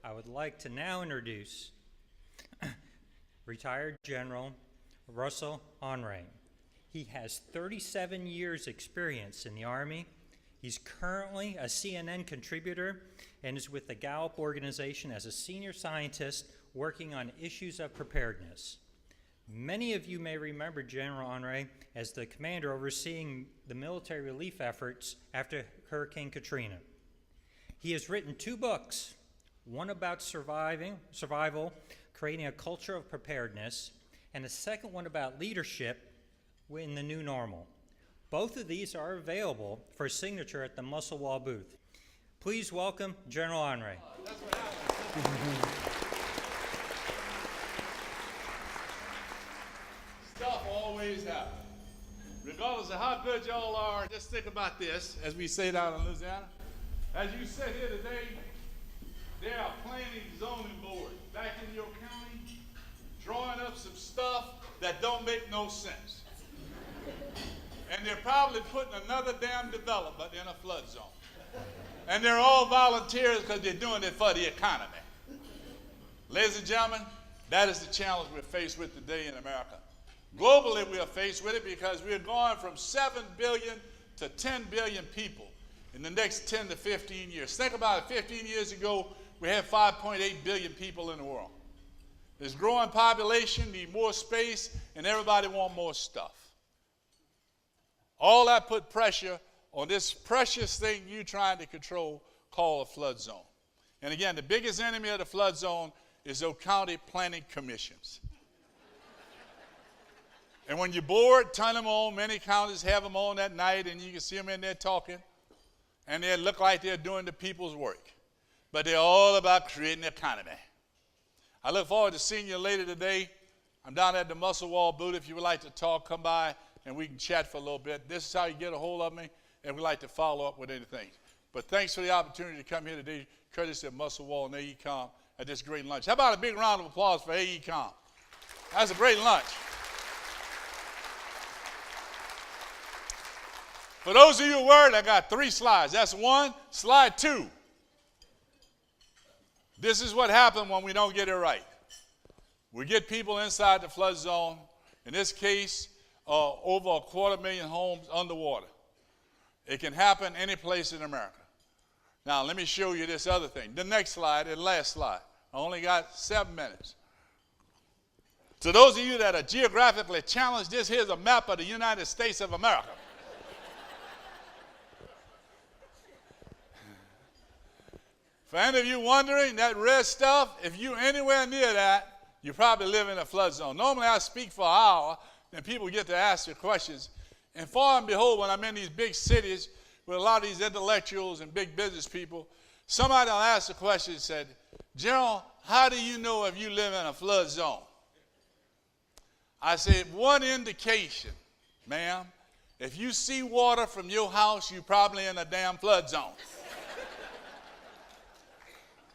I would like to now introduce retired General Russel Honore. He has 37 years experience in the Army. He's currently a CNN contributor and is with the Gallup organization as a senior scientist working on issues of preparedness. Many of you may remember General Honore as the commander overseeing the military relief efforts after Hurricane Katrina. He has written 2 books, one about survival, creating a culture of preparedness, and a second one about leadership in the new normal. Both of these are available for signature at the Muscle Wall booth. Please welcome General Honore. Stuff always happens. Regardless of how good y'all are, just think about this, as we say down in Louisiana. As you sit here today, there are planning zoning boards back in your county drawing up some stuff that don't make no sense. And they're probably putting another damn development in a flood zone. And they're all volunteers because they're doing it for the economy. Ladies and gentlemen, that is the challenge we're faced with today in America. Globally, we are faced with it because we're going from 7 billion to 10 billion people in the next 10 to 15 years. Think about it. 15 years ago, we had 5.8 billion people in the world. This growing population need more space, and everybody want more stuff. All that put pressure on this precious thing you're trying to control called a flood zone. And again, the biggest enemy of the flood zone is those county planning commissions. And when you're bored, turn them on. Many counties have them on at night, and you can see them in there talking, and they look like they're doing the people's work. But they're all about creating the economy. I look forward to seeing you later today. I'm down at the Muscle Wall booth. If you would like to talk, come by, and we can chat for a little bit. This is how you get a hold of me, and we'd like to follow up with anything. But thanks for the opportunity to come here today, courtesy of Muscle Wall and AECOM at this great lunch. How about a big round of applause for AECOM? That's a great lunch. For those of you who worried, I got 3 slides. That's 1. Slide 2. This is what happens when we don't get it right. We get people inside the flood zone. In this case, over 250,000 homes underwater. It can happen any place in America. Now, let me show you this other thing. The next slide and last slide. I only got 7 minutes. To those of you that are geographically challenged, this here's a map of the United States of America. For any of you wondering, that red stuff, if you're anywhere near that, you probably live in a flood zone. Normally I speak for an hour, and people get to ask you questions. And far and behold, when I'm in these big cities with a lot of these intellectuals and big business people, somebody will ask the question and said, General, how do you know if you live in a flood zone? I said, one indication, ma'am, if you see water from your house, you're probably in a damn flood zone.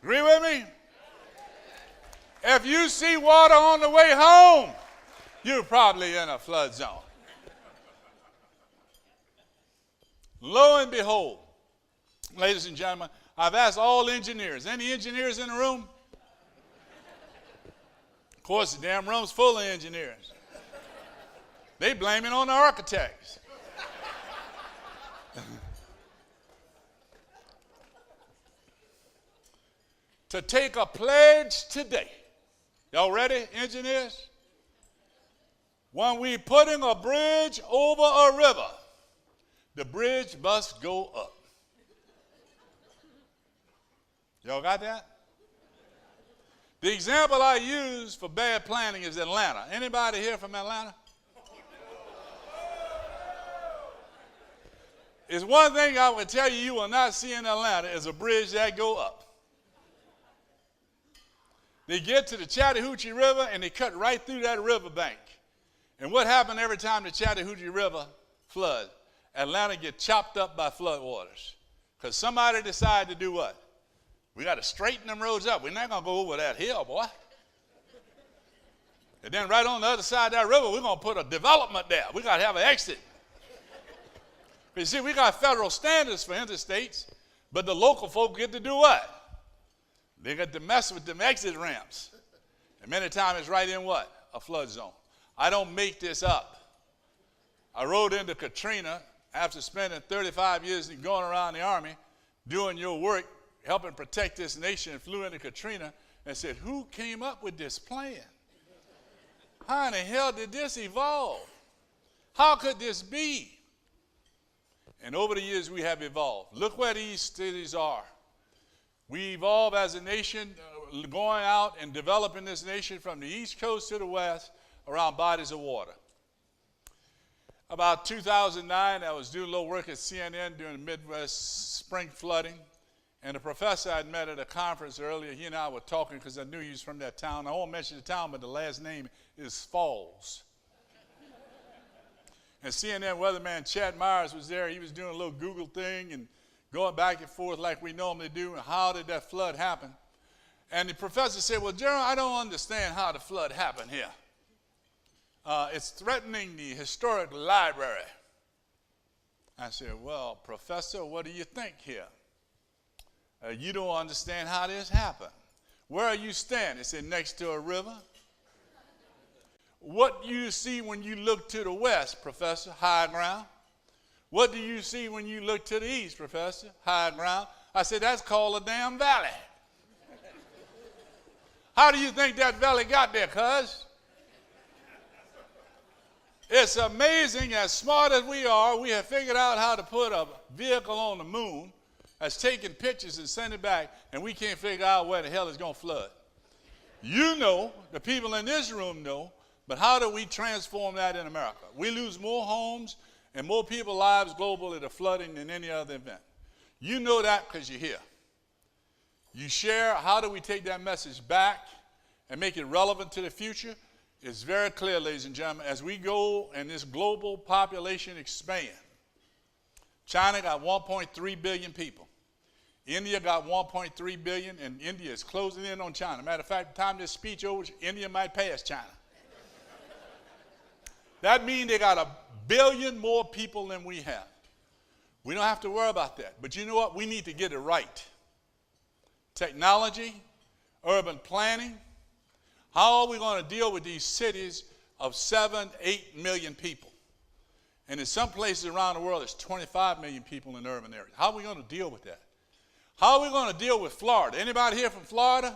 Agree with me? If you see water on the way home, you're probably in a flood zone. Lo and behold, ladies and gentlemen, I've asked all engineers. Any engineers in the room? Of course, the damn room's full of engineers. They blame it on the architects. To take a pledge today. Y'all ready, engineers? When we putting a bridge over a river, the bridge must go up. Y'all got that? The example I use for bad planning is Atlanta. Anybody here from Atlanta? It's one thing I would tell you will not see in Atlanta is a bridge that go up. They get to the Chattahoochee River and they cut right through that riverbank. And what happened every time the Chattahoochee River flood? Atlanta gets chopped up by floodwaters. Because somebody decided to do what? We got to straighten them roads up. We're not going to go over that hill, boy. And then right on the other side of that river, we're going to put a development there. We got to have an exit. But you see, we got federal standards for interstates, but the local folk get to do what? They got to mess with them exit ramps. And many times it's right in what? A flood zone. I don't make this up. I rode into Katrina after spending 35 years going around the Army, doing your work, helping protect this nation, and flew into Katrina and said, who came up with this plan? How in the hell did this evolve? How could this be? And over the years we have evolved. Look where these cities are. We evolve as a nation, going out and developing this nation from the East Coast to the West around bodies of water. About 2009, I was doing a little work at CNN during the Midwest spring flooding, and a professor I'd met at a conference earlier, he and I were talking because I knew he was from that town. I won't mention the town, but the last name is Falls. And CNN weatherman Chad Myers was there. He was doing a little Google thing and going back and forth like we normally do, and how did that flood happen? And the professor said, well, Gerald, I don't understand how the flood happened here. It's threatening the historic library. I said, well, professor, what do you think here? You don't understand how this happened. Where are you standing? He said, next to a river. What do you see when you look to the west, professor? High ground. What do you see when you look to the east, professor? High ground. I said, that's called a damn valley. How do you think that valley got there, cuz? It's amazing, as smart as we are, we have figured out how to put a vehicle on the moon that's taking pictures and send it back, and we can't figure out where the hell it's going to flood. You know, the people in this room know, but how do we transform that in America? We lose more homes and more people's lives globally to flooding than any other event. You know that because you're here. You share, how do we take that message back and make it relevant to the future? It's very clear, ladies and gentlemen, as we go and this global population expands. China got 1.3 billion people. India got 1.3 billion, and India is closing in on China. Matter of fact, the time this speech over, India might pass China. That means they got 1 billion more people than we have. We don't have to worry about that. But you know what? We need to get it right. Technology, urban planning. How are we going to deal with these cities of 7, 8 million people? And in some places around the world, there's 25 million people in urban areas. How are we going to deal with that? How are we going to deal with Florida? Anybody here from Florida?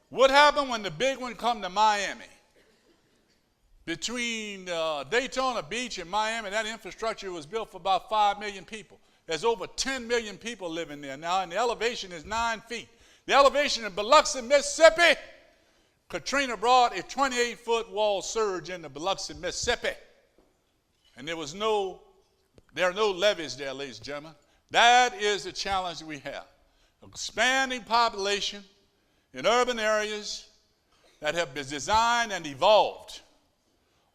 What happened when the big one come to Miami? Between Daytona Beach and Miami, that infrastructure was built for about 5 million people. There's over 10 million people living there now, and the elevation is 9 feet. The elevation in Biloxi, Mississippi, Katrina brought a 28-foot wall surge into Biloxi, Mississippi. And there are no levees there, ladies and gentlemen. That is the challenge we have. Expanding population in urban areas that have been designed and evolved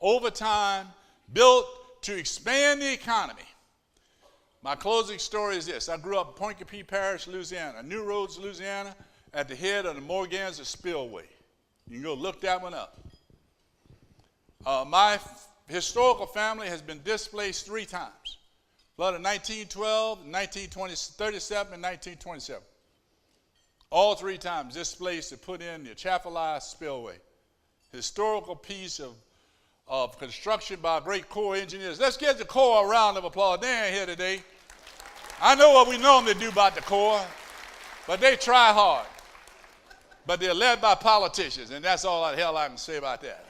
over time, built to expand the economy. My closing story is this. I grew up in Point Capee Parish, Louisiana, New Roads, Louisiana, at the head of the Morganza Spillway. You can go look that one up. My historical family has been displaced 3 times. Flood in 1912, 1937, and 1927. All 3 times displaced to put in the Atchafalaya Spillway. Historical piece of construction by great Corps engineers. Let's give the Corps a round of applause. They ain't here today. I know what we normally do about the Corps, but they try hard. But they're led by politicians, and that's all the hell I can say about that.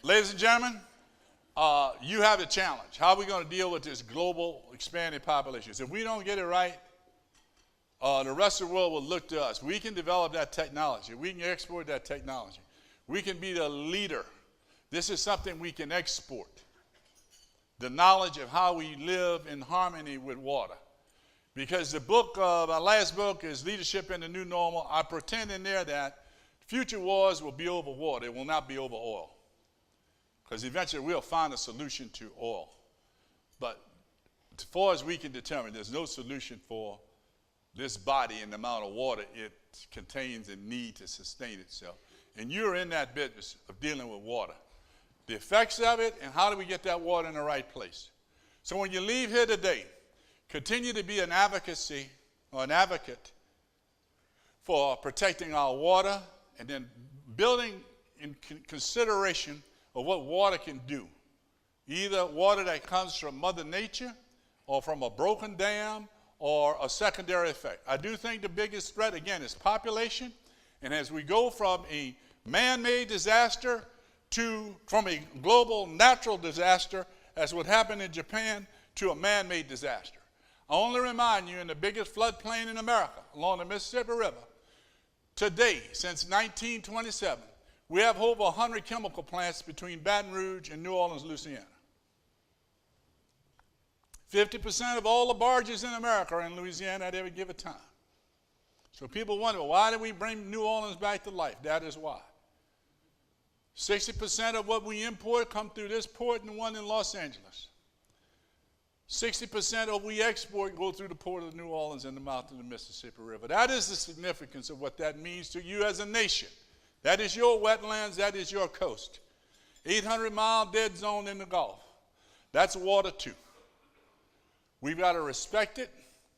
Ladies and gentlemen, you have a challenge. How are we going to deal with this global expanding population? If we don't get it right, the rest of the world will look to us. We can develop that technology. We can export that technology. We can be the leader. This is something we can export. The knowledge of how we live in harmony with water. Because the book, my last book is Leadership in the New Normal. I pretend in there that future wars will be over water. It will not be over oil. Because eventually we'll find a solution to oil. But as far as we can determine, there's no solution for this body and the amount of water it contains and needs to sustain itself. And you're in that business of dealing with water. the effects of it, and how do we get that water in the right place. So when you leave here today, continue to be an advocate for protecting our water, and then building in consideration of what water can do. Either water that comes from Mother Nature or from a broken dam or a secondary effect. I do think the biggest threat, again, is population. And as we go from a man-made disaster from a global natural disaster, as what happened in Japan, to a man-made disaster. I only remind you, in the biggest floodplain in America, along the Mississippi River, today, since 1927, we have over 100 chemical plants between Baton Rouge and New Orleans, Louisiana. 50% of all the barges in America are in Louisiana at every given time. So people wonder, why did we bring New Orleans back to life? That is why. 60% of what we import come through this port and the one in Los Angeles. 60% of what we export go through the port of New Orleans and the mouth of the Mississippi River. That is the significance of what that means to you as a nation. That is your wetlands, that is your coast. 800-mile dead zone in the Gulf. That's water too. We've got to respect it,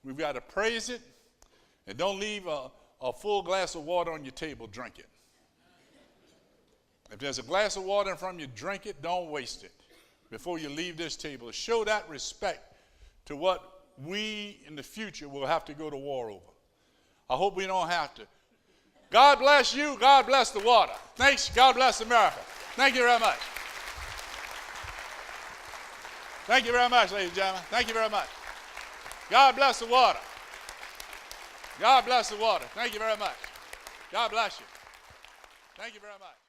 we've got to praise it, and don't leave a full glass of water on your table, drink it. If there's a glass of water in front of you, drink it, don't waste it before you leave this table. Show that respect to what we in the future will have to go to war over. I hope we don't have to. God bless you. God bless the water. Thanks. God bless America. Thank you very much. Thank you very much, ladies and gentlemen. Thank you very much. God bless the water. God bless the water. Thank you very much. God bless you. Thank you very much.